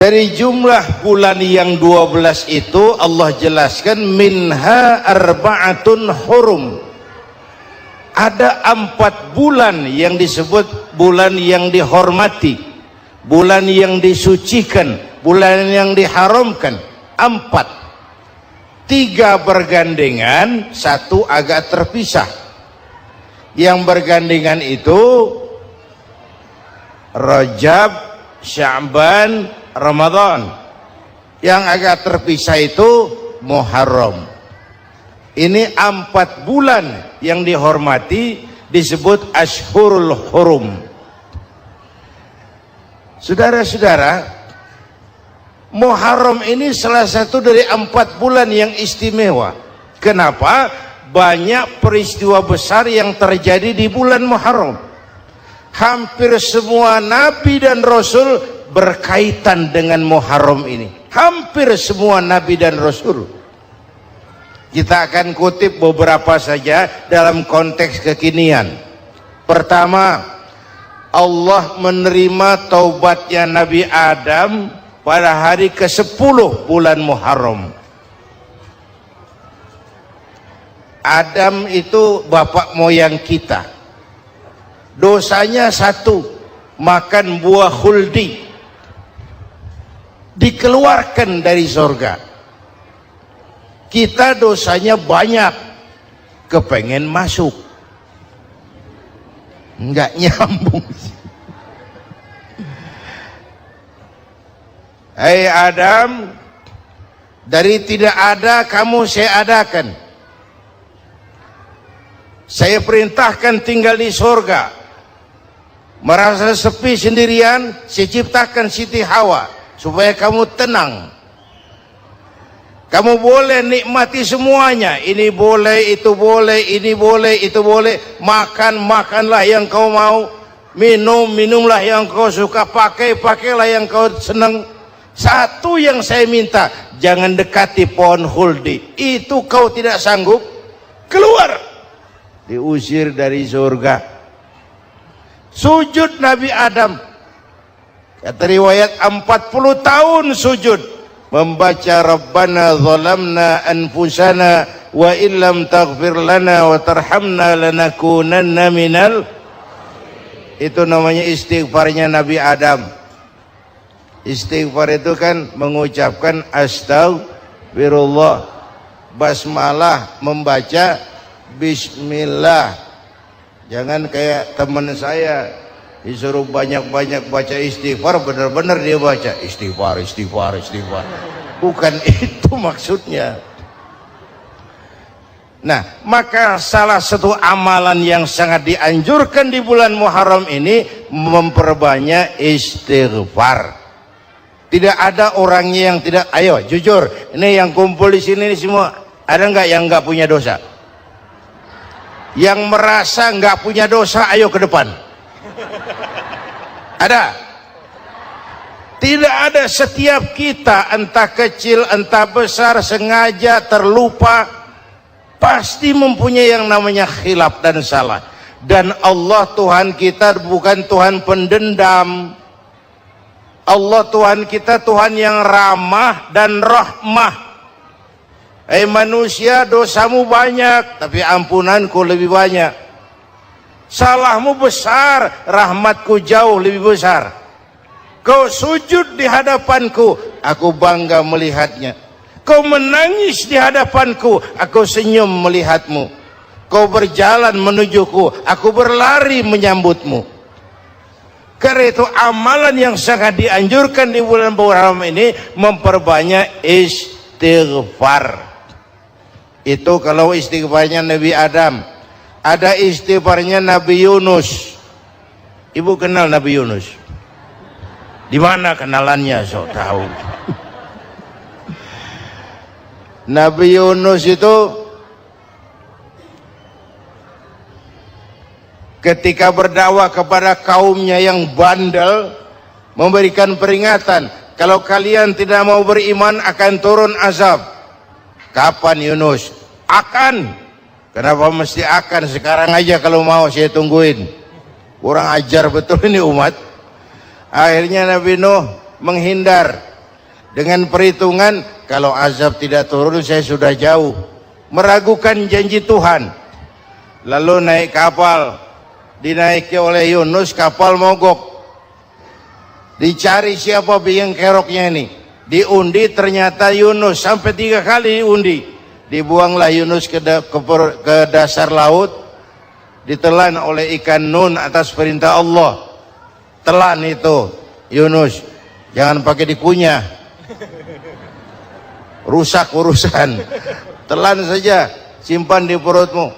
Dari jumlah bulan yang 12 itu Allah jelaskan minha arba'atun hurum. Ada 4 bulan yang disebut bulan yang dihormati, bulan yang disucikan, bulan yang diharamkan. 4, 3 bergandengan, 1 agak terpisah. Yang bergandengan itu Rajab, Sya'ban, Ramadan. Yang agak terpisah itu Muharram. Ini 4 bulan yang dihormati, disebut Ashhurul Hurum. Saudara-saudara, Muharram ini salah satu dari 4 bulan yang istimewa. Kenapa? Banyak peristiwa besar yang terjadi di bulan Muharram. Hampir semua nabi dan rasul berkaitan dengan Muharram ini. Hampir semua nabi dan rasul. Kita akan kutip beberapa saja dalam konteks kekinian. Pertama, Allah menerima taubatnya Nabi Adam pada hari ke-10 bulan Muharram. Adam itu bapak moyang kita. Dosanya 1, makan buah khuldi, dikeluarkan dari surga. Kita dosanya banyak, kepengen masuk, nggak nyambung. Hai Adam, dari tidak ada kamu saya adakan. Saya perintahkan tinggal di surga. Merasa sepi sendirian, saya ciptakan Siti Hawa supaya kamu tenang. Kamu boleh nikmati semuanya. Ini boleh, itu boleh, ini boleh, itu boleh. Makan, makanlah yang kau mau. Minum, minumlah yang kau suka. Pakai, pakailah yang kau senang. Satu yang saya minta, jangan dekati pohon khuldi. Itu kau tidak sanggup, keluar. Diusir dari surga. Sujud Nabi Adam. Kata riwayat 40 tahun sujud. Membaca Rabbana zalamna anfusana wa illam taghfir lana wa tarhamna lanakunanna minal. Itu namanya istighfarnya Nabi Adam. Istighfar itu kan mengucapkan astagfirullah, basmalah, membaca bismillah. Jangan kayak teman saya disuruh banyak-banyak baca istighfar, benar-benar dia baca istighfar, istighfar, istighfar. Bukan itu maksudnya. Nah, maka salah satu amalan yang sangat dianjurkan di bulan Muharram ini memperbanyak istighfar. Tidak ada orangnya yang tidak. Ayo jujur, ini yang kumpul di sini ini semua, ada nggak yang nggak punya dosa? Yang merasa nggak punya dosa, ayo ke depan. Ada? Tidak ada. Setiap kita, entah kecil entah besar, sengaja terlupa, pasti mempunyai yang namanya khilaf dan salah. Dan Allah Tuhan kita bukan Tuhan pendendam. Allah Tuhan kita Tuhan yang ramah dan rahmah. Manusia, dosamu banyak, tapi ampunanku lebih banyak. Salahmu besar, rahmatku jauh lebih besar. Kau sujud di hadapanku, aku bangga melihatnya. Kau menangis di hadapanku, aku senyum melihatmu. Kau berjalan menujuku, aku berlari menyambutmu. Karena itu amalan yang sangat dianjurkan di bulan Muharram ini memperbanyak istighfar. Itu kalau istighfarnya Nabi Adam. Ada istighfarnya Nabi Yunus. Ibu kenal Nabi Yunus? Di mana kenalannya? So tahu. Nabi Yunus itu ketika berdakwah kepada kaumnya yang bandel, memberikan peringatan, kalau kalian tidak mau beriman akan turun azab. Kapan Yunus? Akan. Kenapa mesti akan? Sekarang aja kalau mau saya tungguin. Kurang ajar betul ini umat. Akhirnya Nabi Nuh menghindar. dengan perhitungan kalau azab tidak turun saya sudah jauh, meragukan janji Tuhan. Lalu naik kapal, dinaiki oleh Yunus, kapal mogok. Dicari siapa biang keroknya ini, diundi ternyata Yunus, sampai 3 kali diundi. Dibuanglah Yunus ke dasar laut, ditelan oleh ikan Nun atas perintah Allah. Telan itu Yunus, jangan pakai dikunyah, rusak urusan. Telan saja, simpan di perutmu.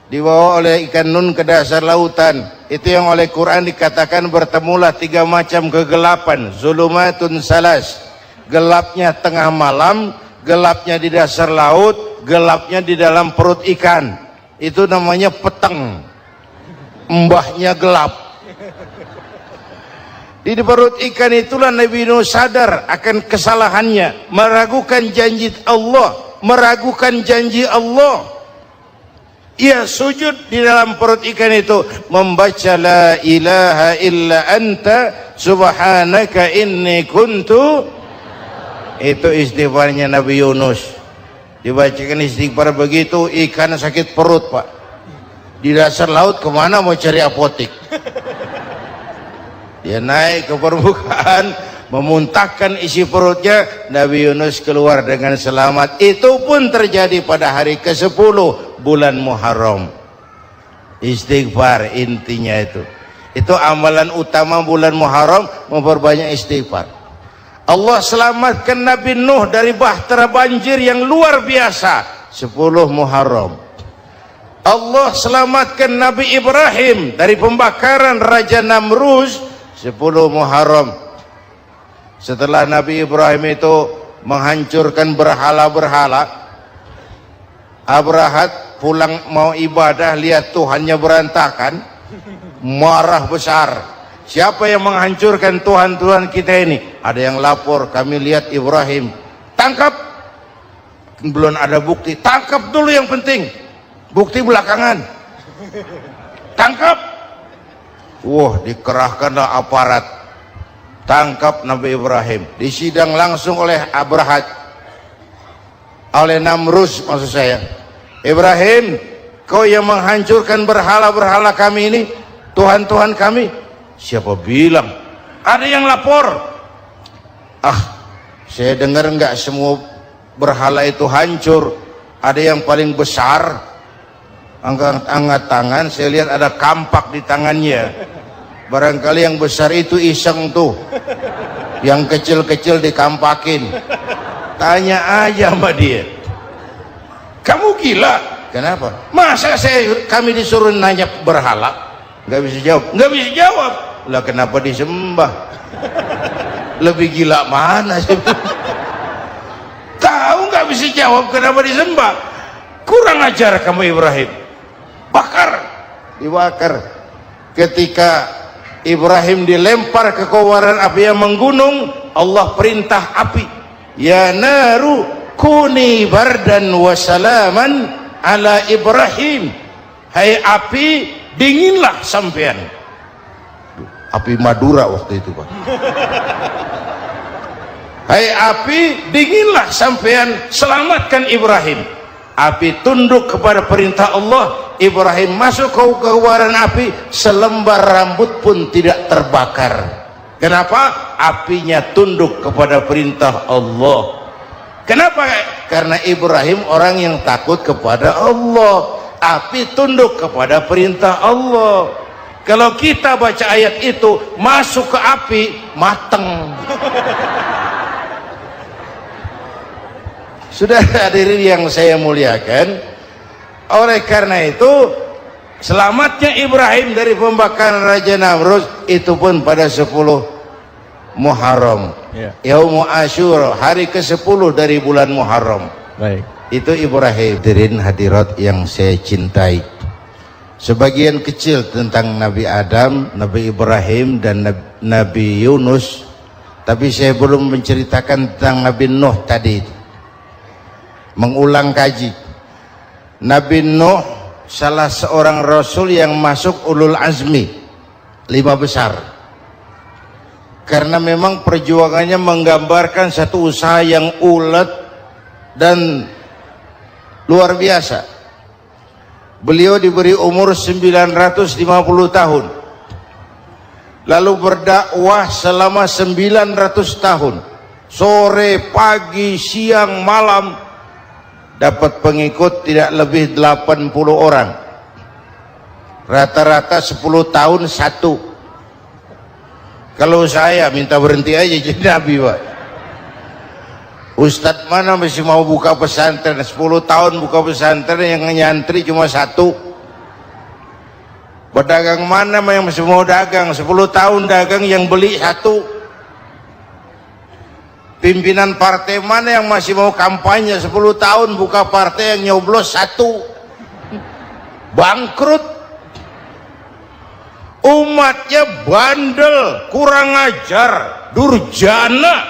Dibawa oleh ikan Nun ke dasar lautan. Itu yang oleh Quran dikatakan bertemulah 3 macam kegelapan, zulumatun salas. Gelapnya tengah malam, gelapnya di dasar laut, gelapnya di dalam perut ikan. Itu namanya peteng, mbahnya gelap. Di perut ikan itulah Nabi Nuh sadar akan kesalahannya, meragukan janji Allah, meragukan janji Allah. Ia sujud di dalam perut ikan itu, membaca la ilaha illa anta subhanaka inni kuntu. Itu istighfarnya Nabi Yunus. Dibacakan istighfar begitu, ikan sakit perut, Pak. Di dasar laut kemana mau cari apotik? Dia naik ke permukaan, memuntahkan isi perutnya. Nabi Yunus keluar dengan selamat. Itu pun terjadi pada hari ke-10 bulan Muharram. Istighfar intinya itu. Itu amalan utama bulan Muharram, memperbanyak istighfar. Allah selamatkan Nabi Nuh dari bahtera banjir yang luar biasa 10 Muharram. Allah selamatkan Nabi Ibrahim dari pembakaran Raja Namrus 10 Muharram. Setelah Nabi Ibrahim itu menghancurkan berhala-berhala, Abrahat pulang mau ibadah, lihat Tuhannya berantakan, marah besar. Siapa yang menghancurkan Tuhan-Tuhan kita ini? Ada yang lapor, kami lihat Ibrahim. Tangkap. Belum ada bukti, tangkap dulu yang penting, bukti belakangan. Tangkap. Wah, dikerahkanlah aparat, tangkap Nabi Ibrahim. Disidang langsung oleh Abrahat, oleh Namrus maksud saya. Ibrahim, kau yang menghancurkan berhala-berhala kami ini, Tuhan-Tuhan kami. Siapa bilang? Ada yang lapor. Saya dengar enggak semua berhala itu hancur. Ada yang paling besar, angkat tangan, saya lihat ada kampak di tangannya. Barangkali yang besar itu iseng tuh, yang kecil-kecil dikampakin. Tanya aja sama dia, kamu gila? Kenapa? Masa kami disuruh nanya berhala? Nggak bisa jawab. Nggak bisa jawab lah, kenapa disembah? Lebih gila mana sih? Tahu nggak bisa jawab kenapa disembah? Kurang ajar kamu Ibrahim. Bakar, dibakar. Ketika Ibrahim dilempar ke kobaran api yang menggunung, Allah perintah api, ya naru kuni bardan wa salaman ala Ibrahim. Hai api, dinginlah sampean. Api Madura waktu itu, Pak. Hai api, dinginlah sampean, selamatkan Ibrahim. Api tunduk kepada perintah Allah. Ibrahim masuk ke kobaran api, selembar rambut pun tidak terbakar. Kenapa? Apinya tunduk kepada perintah Allah. Kenapa? Karena Ibrahim orang yang takut kepada Allah. Api tunduk kepada perintah Allah. Kalau kita baca ayat itu, masuk ke api, mateng. Sudah hadirin yang saya muliakan, oleh karena itu selamatnya Ibrahim dari pembakaran Raja Namrus itu pun pada 10 Muharram, Yaumul Asyura, hari ke-10 dari bulan Muharram. Baik. Itu Ibrahim. Hadirin hadirat yang saya cintai, sebagian kecil tentang Nabi Adam, Nabi Ibrahim dan Nabi Yunus, tapi saya belum menceritakan tentang Nabi Nuh tadi. Mengulang kaji. Nabi Nuh salah seorang rasul yang masuk ulul azmi 5 besar. karena memang perjuangannya menggambarkan satu usaha yang ulet dan luar biasa. Beliau diberi umur 950 tahun, lalu berdakwah selama 900 tahun, sore, pagi, siang, malam, dapat pengikut tidak lebih 80 orang, rata-rata 10 tahun satu. Kalau saya minta berhenti aja jadi nabi, Pak. Ustadz mana masih mau buka pesantren 10 tahun buka pesantren, yang nyantri cuma satu. Pedagang mana yang masih mau dagang 10 tahun dagang yang beli satu. Pimpinan partai mana yang masih mau kampanye 10 tahun buka partai yang nyoblos satu. Bangkrut. Umatnya bandel, kurang ajar, durjana,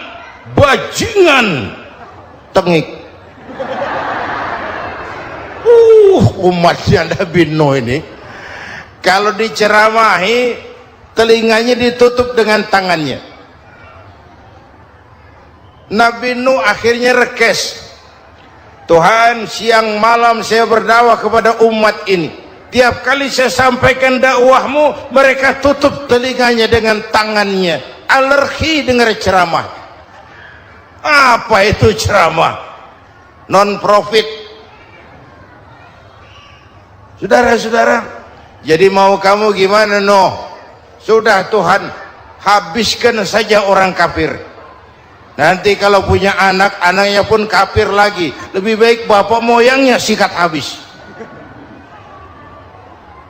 bajingan, tengik. Umatnya Nabi Nuh ini kalau diceramahi telinganya ditutup dengan tangannya. Nabi Nuh akhirnya rekes, Tuhan, siang malam saya berdakwah kepada umat ini. Tiap kali saya sampaikan dakwahmu, mereka tutup telinganya dengan tangannya. Alergi dengar ceramah. Apa itu ceramah? Non profit. Saudara-saudara, jadi mau kamu gimana, Noh? Sudah Tuhan, habiskan saja orang kafir. Nanti kalau punya anak, anaknya pun kafir lagi. Lebih baik bapak moyangnya sikat habis.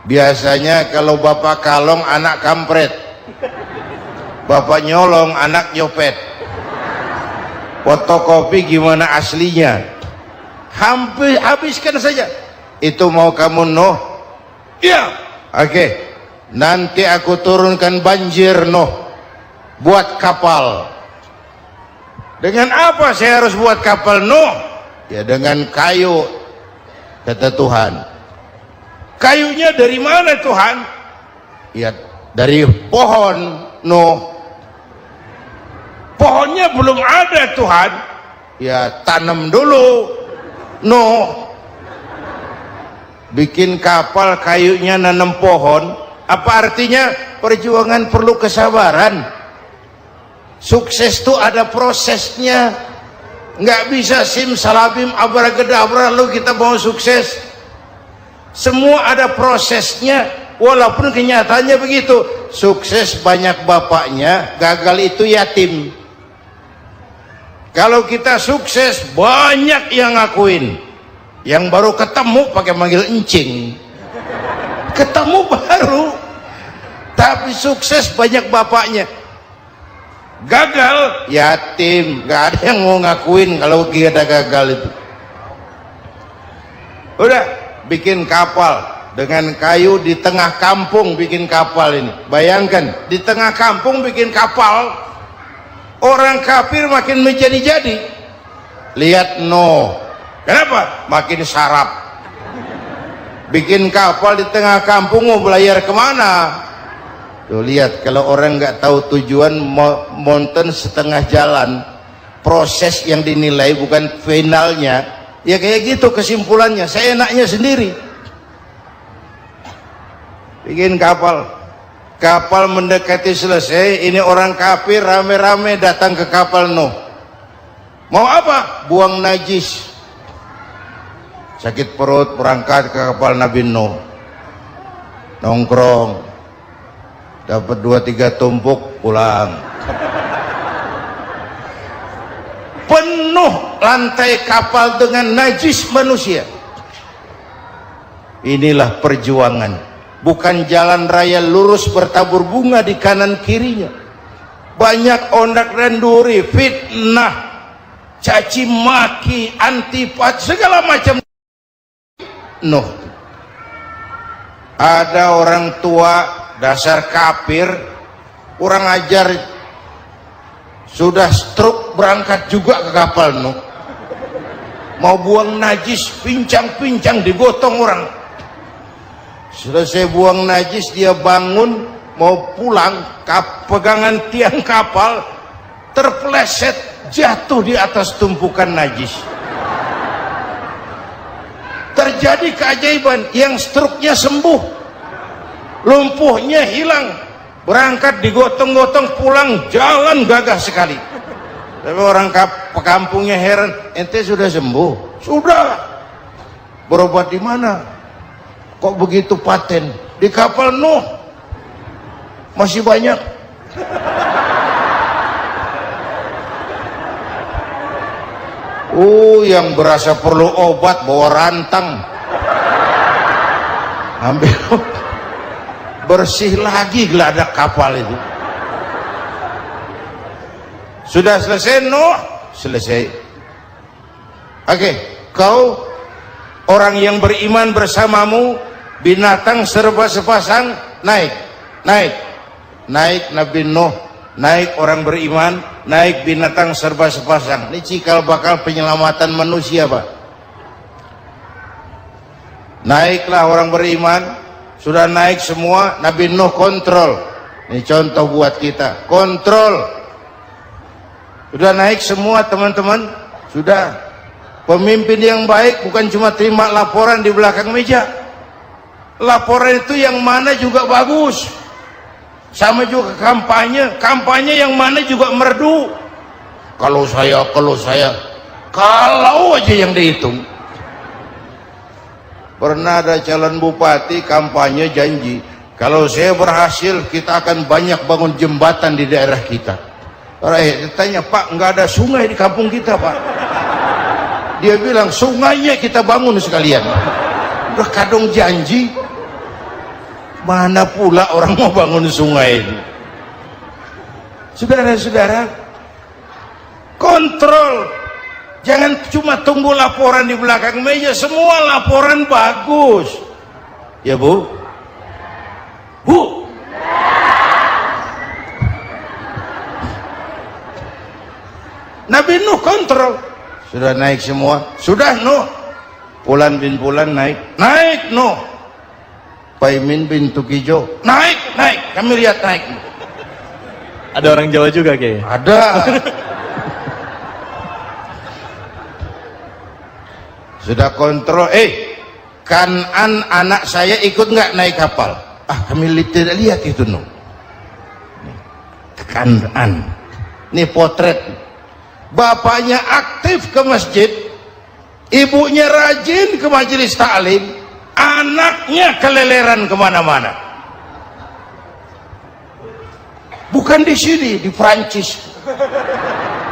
Biasanya kalau bapak kalong, anak kampret. Bapak nyolong, anak nyopet. Fotokopi gimana aslinya? Hampir habiskan saja. Itu mau kamu, Noh? Iya. Oke. Nanti aku turunkan banjir, Noh. Buat kapal. Dengan apa saya harus buat kapal, Noh? Ya dengan kayu, kata Tuhan. Kayunya dari mana, Tuhan? Ya dari pohon, Noh. Pohonnya belum ada, Tuhan. Ya tanam dulu, Noh. Bikin kapal kayunya nanam pohon. Apa artinya? Perjuangan perlu kesabaran. Sukses itu ada prosesnya. Nggak bisa simsalabim abracadabra lalu kita mau sukses. Semua ada prosesnya, walaupun kenyataannya begitu. Sukses banyak bapaknya, gagal itu yatim. Kalau kita sukses banyak yang ngakuin, yang baru ketemu pakai manggil encing. Ketemu baru, tapi sukses banyak bapaknya. Gagal yatim, gak ada yang mau ngakuin kalau kita gagal itu. Udah bikin kapal dengan kayu di tengah kampung, bikin kapal ini. Bayangkan di tengah kampung bikin kapal, orang kafir makin menjadi-jadi. Lihat Nuh, kenapa? Makin sarap. Bikin kapal di tengah kampung, mau belayar kemana? Tuh lihat, kalau orang nggak tahu tujuan, mountain setengah jalan. Proses yang dinilai bukan finalnya. Ya kayak gitu kesimpulannya. Saya enaknya sendiri. Bikin kapal. Kapal mendekati selesai. Ini orang kafir rame-rame datang ke kapal Nuh. Mau apa? Buang najis. Sakit perut berangkat ke kapal Nabi Nuh. Nongkrong. Dapat 2-3 tumpuk pulang. Penuh lantai kapal dengan najis manusia. Inilah perjuangan. Bukan jalan raya lurus bertabur bunga di kanan kirinya. Banyak ondak dan duri, fitnah, caci maki, antipat, segala macam. Nuh. Ada orang tua dasar kafir, kurang ajar, sudah stroke berangkat juga ke kapal Nuh. Mau buang najis, pincang-pincang digotong orang. Selesai buang najis dia bangun, mau pulang, pegangan tiang kapal terpeleset jatuh di atas tumpukan najis. Terjadi keajaiban, yang struknya sembuh, lumpuhnya hilang, berangkat digotong-gotong pulang, jalan gagah sekali. Tapi orang kampungnya heran, ente sudah sembuh? Sudah. Berobat di mana? Kok begitu paten? Di kapal Nuh. Masih banyak. Yang berasa perlu obat bawa rantang, ambil bersih lagi geladak kapal itu. Sudah selesai Nuh? Selesai. Oke, kau orang yang beriman bersamamu, binatang serba sepasang, naik Nabi Nuh, naik orang beriman, naik binatang serba sepasang. Ini cikal bakal penyelamatan manusia, Pak. Naiklah orang beriman, sudah naik semua, Nabi Nuh kontrol. Ini contoh buat kita, kontrol. Sudah naik semua teman-teman, sudah. Pemimpin yang baik bukan cuma terima laporan di belakang meja. Laporan itu yang mana juga bagus. Sama juga kampanye yang mana juga merdu. Kalau aja yang dihitung. Pernah ada calon bupati kampanye janji, kalau saya berhasil kita akan banyak bangun jembatan di daerah kita. Rakyat ditanya, Pak, nggak ada sungai di kampung kita, Pak. Dia bilang, sungainya kita bangun sekalian. Udah kadung janji, mana pula orang mau bangun sungai itu. Saudara-saudara, kontrol. Jangan cuma tunggu laporan di belakang meja, semua laporan bagus. Ya Bu? Bu? Nabi Nuh kontrol. Sudah naik semua? Sudah Nuh. Pulan bin Pulan naik. Naik Nuh. Paimin bin Tukijo naik. Kami lihat naik. Ada orang Jawa juga kayaknya. Ada. Sudah kontrol. Kanan anak saya ikut nggak naik kapal? Kami tidak lihat itu Nuh. Kanan. Ini potret. Bapaknya aktif ke masjid, ibunya rajin ke majelis taklim, anaknya keleleran kemana-mana. Bukan di sini, di Prancis.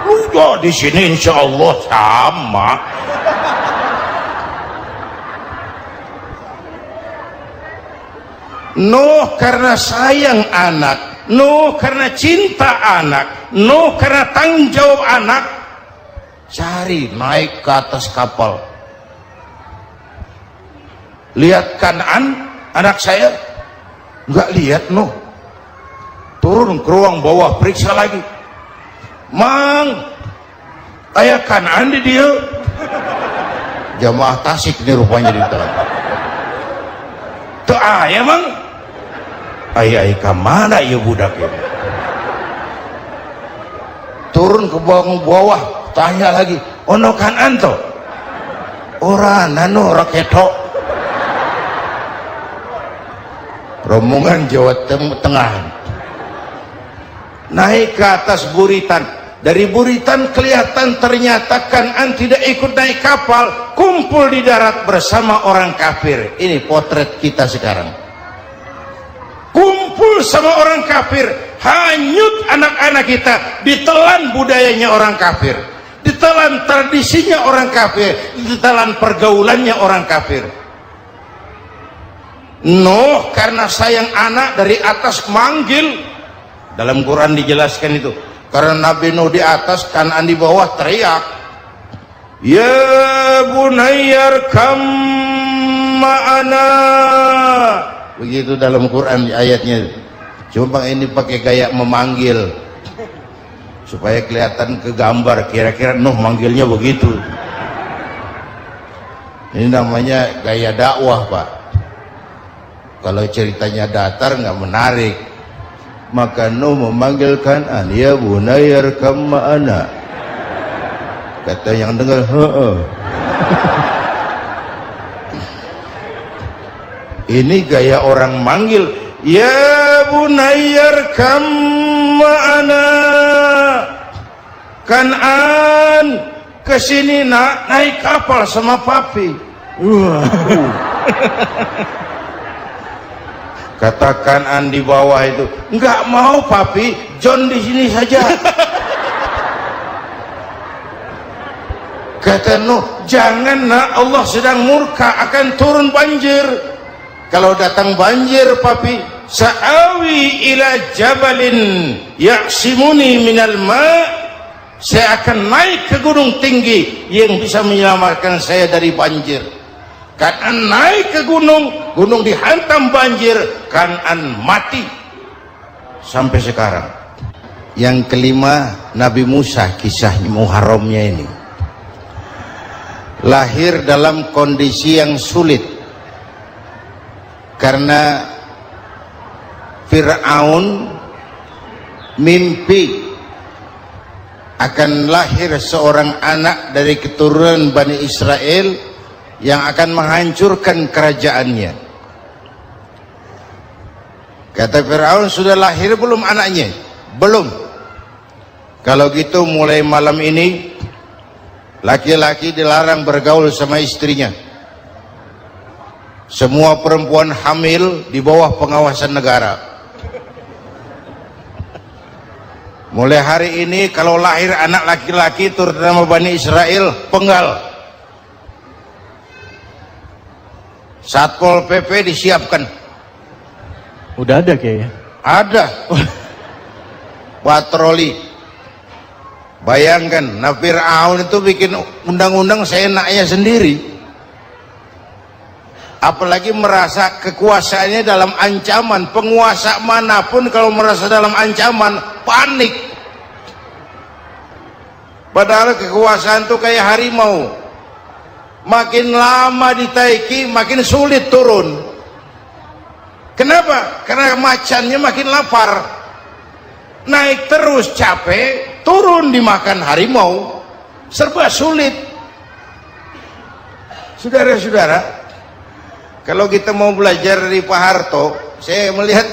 Udah di sini insya Allah sama. Nuh karena sayang anak, Nuh karena cinta anak, Nuh karena tanggung jawab anak, cari naik ke atas kapal. Lihat Kanaan anak saya, nggak lihat Nuh. Turun ke ruang bawah, periksa lagi. Mang, ayah Kanaan di dia. Jamaah Tasik ini rupanya di dalam. Tuh ayah Mang. Ayah kemana ya budak ini? Turun ke bawah, tanya lagi, ono Kanaan toh? Ora nano raketo. Rombongan Jawa Tengah naik ke atas buritan. Dari buritan kelihatan ternyata Kanaan tidak ikut naik kapal, kumpul di darat bersama orang kafir. Ini potret kita sekarang. Kumpul sama orang kafir, hanyut anak-anak kita, ditelan budayanya orang kafir, ditelan tradisinya orang kafir, ditelan pergaulannya orang kafir. Nuh karena sayang anak dari atas manggil. Dalam Quran dijelaskan itu. Karena Nabi Nuh di atas, Kanaan di bawah, teriak, ya bunayyar kam ma'ana. Begitu dalam Quran ayatnya. Cuma ini pakai gaya memanggil supaya kelihatan ke gambar, kira-kira Nuh manggilnya begitu. Ini namanya gaya dakwah, Pak. Kalau ceritanya datar nggak menarik. maka Nuh memanggil Kan'an, ya bunayya arkam ma'ana. Kata yang dengar, ini gaya orang manggil, ya bunayya arkam ma'ana. Kan'an, kesini nak, naik kapal sama papi. Kata Kan'an di bawah itu, enggak mau papi, John di sini saja. Kata Nuh, jangan nak, Allah sedang murka, akan turun banjir. Kalau datang banjir papi, sa'awi ila jabalin ya'simuni minal ma', saya akan naik ke gunung tinggi yang bisa menyelamatkan saya dari banjir. Kan'an naik ke gunung, gunung dihantam banjir, Kan'an mati sampai sekarang. Yang kelima, Nabi Musa, kisah Muharramnya ini lahir dalam kondisi yang sulit karena Fir'aun mimpi akan lahir seorang anak dari keturunan Bani Israel yang akan menghancurkan kerajaannya. Kata Fir'aun, sudah lahir belum anaknya? Belum. Kalau gitu mulai malam ini laki-laki dilarang bergaul sama istrinya. Semua perempuan hamil di bawah pengawasan negara. Mulai hari ini kalau lahir anak laki-laki terutama Bani Israel, penggal. Satpol PP disiapkan. Udah ada kayaknya. Ada. Patroli. Bayangkan, nah Fir'aun itu bikin undang-undang seenaknya sendiri. Apalagi merasa kekuasaannya dalam ancaman. Penguasa manapun kalau merasa dalam ancaman, panik. Padahal kekuasaan itu kayak harimau. Makin lama ditaiki, makin sulit turun. Kenapa? Karena macannya makin lapar. Naik terus capek, turun dimakan harimau. Serba sulit. Saudara-saudara, kalau kita mau belajar dari Pak Harto, saya melihat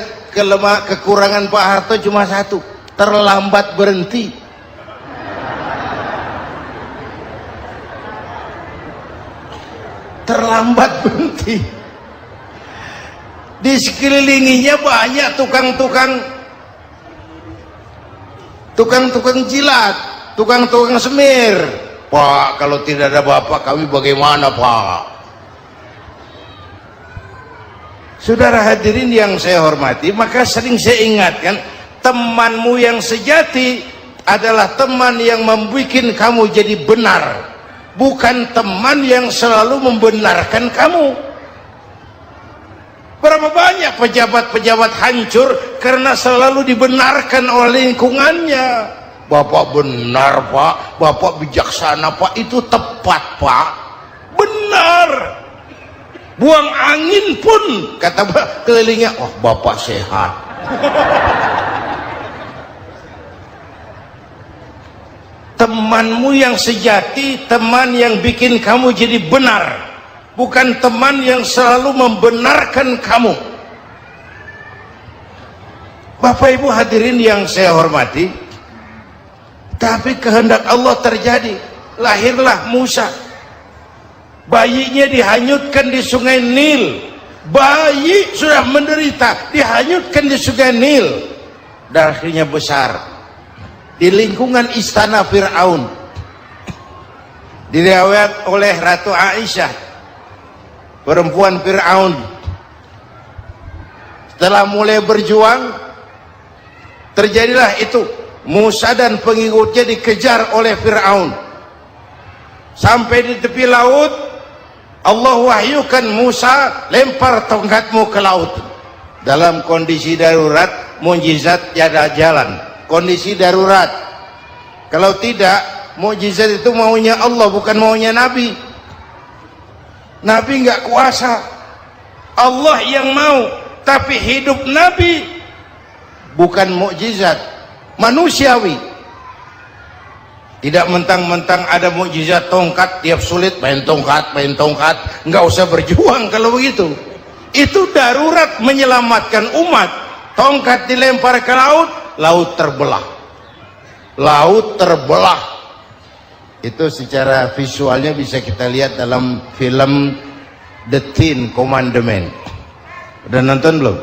kekurangan Pak Harto cuma satu, terlambat berhenti. Terlambat berhenti. Di sekelilinginya banyak tukang jilat, tukang semir. Pak, kalau tidak ada bapak kami bagaimana, Pak? Saudara hadirin yang saya hormati, maka sering saya ingatkan, temanmu yang sejati adalah teman yang membuat kamu jadi benar, bukan teman yang selalu membenarkan kamu. Berapa banyak pejabat-pejabat hancur karena selalu dibenarkan oleh lingkungannya. Bapak benar, Pak. Bapak bijaksana, Pak. Itu tepat, Pak. Benar. Buang angin pun kata kelilingnya, oh Bapak sehat. Temanmu yang sejati, teman yang bikin kamu jadi benar, bukan teman yang selalu membenarkan kamu. Bapak Ibu hadirin yang saya hormati, tapi kehendak Allah terjadi. Lahirlah Musa. Bayinya dihanyutkan di sungai Nil. Bayi sudah menderita, dihanyutkan di sungai Nil. Dan akhirnya besar di lingkungan istana Fir'aun. Diriwayat oleh Ratu Aisyah, perempuan Fir'aun, setelah mulai berjuang, terjadilah itu. Musa dan pengikutnya dikejar oleh Fir'aun. Sampai di tepi laut, Allah wahyukan Musa, lempar tongkatmu ke laut. Dalam kondisi darurat, mukjizat tiada jalan. Kondisi darurat. Kalau tidak, mukjizat itu maunya Allah, bukan maunya Nabi. Nabi nggak kuasa, Allah yang mau. Tapi hidup Nabi bukan mukjizat manusiawi. Tidak mentang-mentang ada mukjizat tongkat, tiap sulit main tongkat, nggak usah berjuang kalau begitu. Itu darurat menyelamatkan umat. Tongkat dilempar ke laut, laut terbelah. Laut terbelah. Itu secara visualnya bisa kita lihat dalam film The Ten Commandments. Udah nonton belum?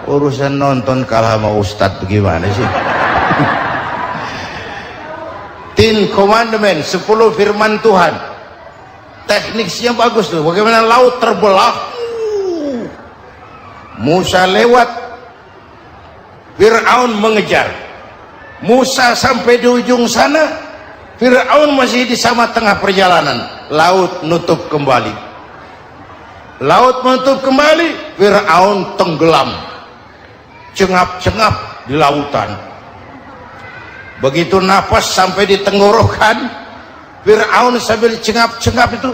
Urusan nonton kalah sama Ustadz bagaimana sih? Ten Commandments, 10 firman Tuhan. Tekniknya bagus tuh. Bagaimana laut terbelah. Musa lewat, Fir'aun mengejar. Musa sampai di ujung sana, Fir'aun masih di sama tengah perjalanan. Laut nutup kembali. Laut menutup kembali, Fir'aun tenggelam. Cengap-cengap di lautan. Begitu nafas sampai di tenggorokan, Fir'aun sambil cengap-cengap itu,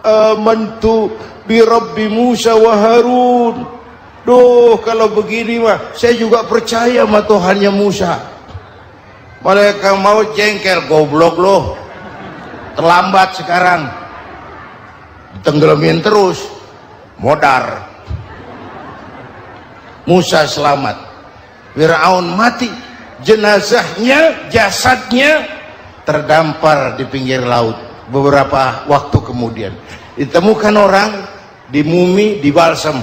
amantu bi Rabbi Musa wa Harun. Duh, kalau begini mah saya juga percaya sama Tuhannya Musa. Mereka mau jengkel, goblok loh. Terlambat sekarang. Tenggelamin terus. Modar. Musa selamat. Fir'aun mati. Jenazahnya, jasadnya terdampar di pinggir laut. Beberapa waktu kemudian ditemukan orang, dimumi, dibalsam,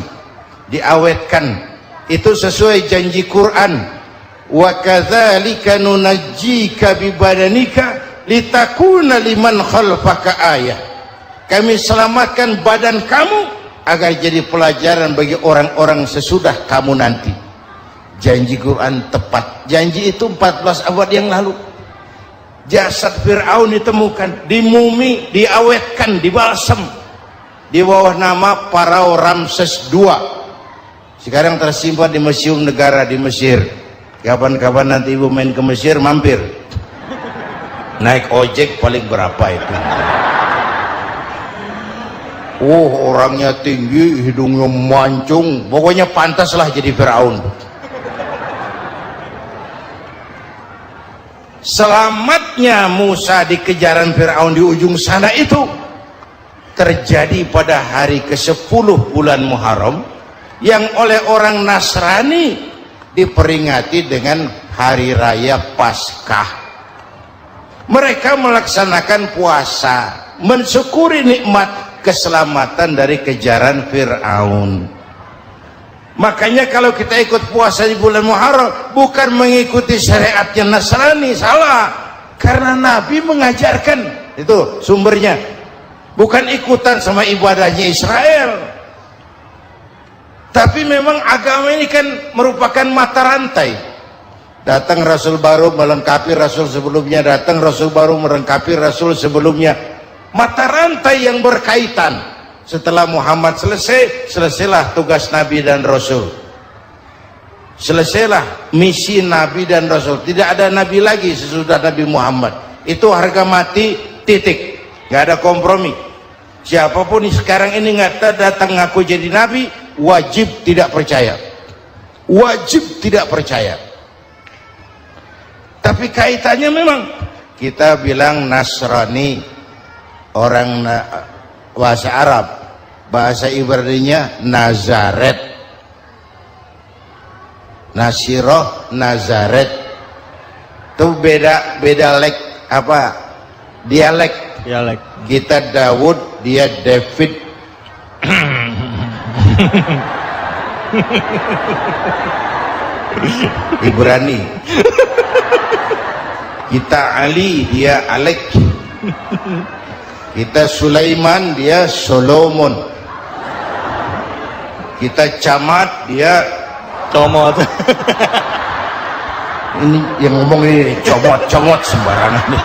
diawetkan. Itu sesuai janji Quran. Wa kadzalika nunajjika bi badanika litakuna liman khalfaka ayah. Kami selamatkan badan kamu agar jadi pelajaran bagi orang-orang sesudah kamu nanti. Janji Quran tepat. Janji itu 14 abad yang lalu. Jasad Fir'aun ditemukan, dimumi, diawetkan, dibalsam di bawah nama Pharao Ramses II. Sekarang tersimpan di Museum Negara di Mesir. Kapan-kapan nanti ibu main ke Mesir, mampir. Naik ojek paling berapa itu? Orangnya tinggi, hidungnya mancung, pokoknya pantaslah jadi Firaun. Selamatnya Musa di kejaran Firaun di ujung sana itu terjadi pada hari ke-10 bulan Muharram, yang oleh orang Nasrani diperingati dengan hari raya Paskah. Mereka melaksanakan puasa, mensyukuri nikmat keselamatan dari kejaran Fir'aun. Makanya kalau kita ikut puasa di bulan Muharram, bukan mengikuti syariatnya Nasrani, salah. Karena Nabi mengajarkan, itu sumbernya. Bukan ikutan sama ibadahnya Israel. Tapi memang agama ini kan merupakan mata rantai. Datang Rasul baru melengkapi Rasul sebelumnya, datang Rasul baru melengkapi Rasul sebelumnya. Mata rantai yang berkaitan. Setelah Muhammad selesai, selesailah tugas Nabi dan Rasul. Selesailah misi Nabi dan Rasul. Tidak ada Nabi lagi sesudah Nabi Muhammad. Itu harga mati, titik. Gak ada kompromi. Siapapun sekarang ini nggak datang ngaku jadi Nabi, wajib tidak percaya. Wajib tidak percaya. Tapi kaitannya memang, kita bilang Nasrani, orang bahasa Arab, bahasa Ibraninya Nazaret, Nasiroh, Nazaret. Itu beda dialek. Kita Daud, dia David. Ibrani. Kita Ali, dia Alek. Kita Sulaiman, dia Solomon. Kita Camat, dia Comot. Ini yang ngomong ini comot sembarangan nih.